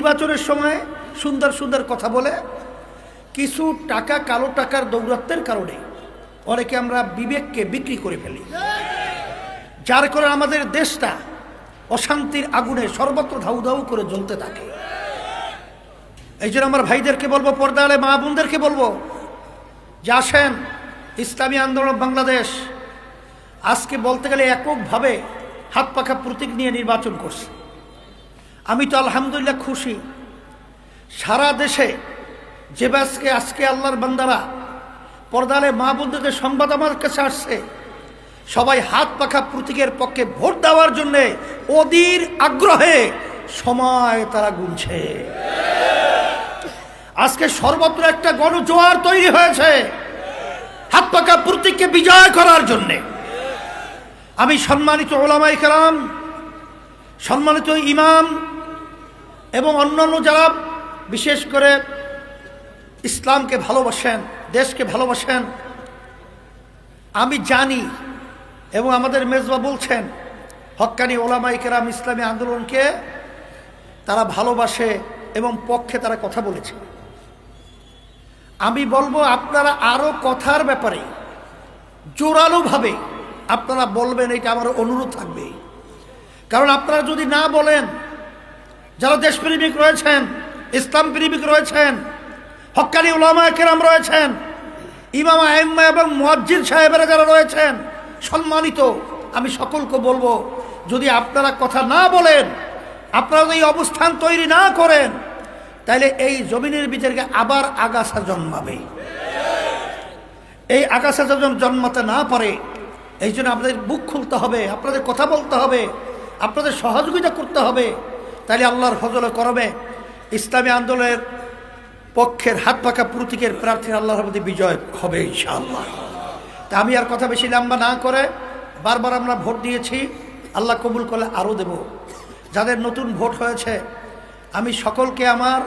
নির্বাচনের সময় সুন্দর সুন্দর কথা বলে কিছু টাকা, কালো টাকার দৌরাত্বের কারণে অনেকে আমরা বিবেককে বিক্রি করে ফেলি, যার কারণে আমাদের দেশটা অশান্তির আগুনে সর্বত্র ধাউ ধাউ করে জ্বলতে থাকে। এই জন্য আমার ভাইদেরকে বলবো, পর্দা আলে মা বোনদেরকে বলবো যে আসেন, ইসলামী আন্দোলন বাংলাদেশ আজকে বলতে গেলে এককভাবে হাত পাখা প্রতীক নিয়ে নির্বাচন করছে। আমি তো আলহামদুলিল্লাহ খুশি। সারা দেশে যে আজকে আল্লাহর বান্দারা পর্দালে মা বোনদের সংবাদ আমার কাছে আসছে, সবাই হাত পাখা প্রতীকের পক্ষে ভোট দেওয়ার জন্যে অধীর আগ্রহে সময় তারা গুনছে। আজকে সর্বত্র একটা গণজোয়ার তৈরি হয়েছে হাত পাখা প্রতীককে বিজয় করার জন্যে। আমি সম্মানিত ওলামায়ে কেরাম, সম্মানিত ইমাম এবং অন্যান্য যারা বিশেষ করে ইসলামকে ভালোবাসেন, দেশকে ভালোবাসেন, আমি জানি এবং আমাদের মেজবা বলছেন হক্কানি ওলামায়ে কেরাম ইসলামী আন্দোলনকে তারা ভালোবাসে এবং পক্ষে তারা কথা বলেছে। আমি বলবো আপনারা আরো কথার ব্যাপারে জোরালোভাবে আপনারা বলবেন, এটা আমার অনুরোধ থাকবে। কারণ আপনারা যদি না বলেন, যারা দেশপ্রেমিক রয়েছেন, ইসলাম প্রেমিক রয়েছেন, হক্কানি উলামায়ে কেরাম রয়েছেন, ইমাম আইম্মা এবং মুয়াজ্জিন সাহেবেরা যারা রয়েছেন সম্মানিত, আমি সকলকে বলবো যদি আপনারা কথা না বলেন, আপনারা এই অবস্থান তৈরি না করেন, তাহলে এই জমিনের ভিতরে আবার আগাছা জন্মাবে। এই আগাছা যখন জন্মাতে না পারে, এই জন্য আপনাদের বুক খুলতে হবে, আপনাদের কথা বলতে হবে, আপনাদের সহযোগিতা করতে হবে। তাহলে আল্লাহর ফজলে করবে ইসলামী আন্দোলনের পক্ষের হাত পাকা প্রতীকের প্রার্থী আল্লাহর প্রতি বিজয় হবে ইনশাআল্লাহ। তা আমি আর কথা বেশি লম্বা না করে, বারবার আমরা ভোট দিয়েছি, আল্লাহ কবুল করলে আরও দেব। যাদের নতুন ভোট হয়েছে, আমি সকলকে, আমার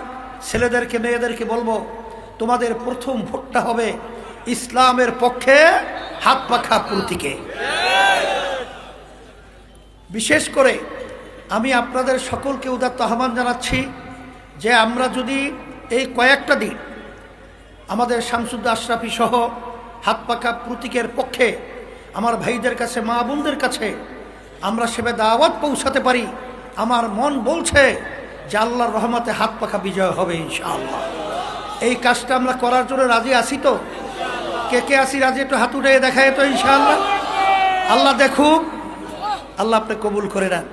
ছেলেদেরকে মেয়েদেরকে বলবো, তোমাদের প্রথম ভোটটা হবে ইসলামের পক্ষে হাত পাখা প্রতীকে। বিশেষ করে আমি আপনাদের সকলকে উদাত্ত আহ্বান জানাচ্ছি যে আমরা যদি এই কয়েকটা দিন আমাদের শামসুদ্দা আশরাফি সহ হাত পাখা প্রতীকের পক্ষে আমার ভাইদের কাছে, মা বোনদের কাছে আমরা সেবা দাওয়াত পৌঁছাতে পারি, আমার মন বলছে যে আল্লাহর রহমতে হাত পাখা বিজয় হবে ইনশাআল্লাহ। এই কাজটা আমরা করার জন্য রাজি আছি তো? কে কে আসি রাজি? একটু হাত উঠে দেখায় তো ইনশাআল্লাহ। আল্লাহ দেখুক, আল্লাহ আপনি কবুল করে নেন।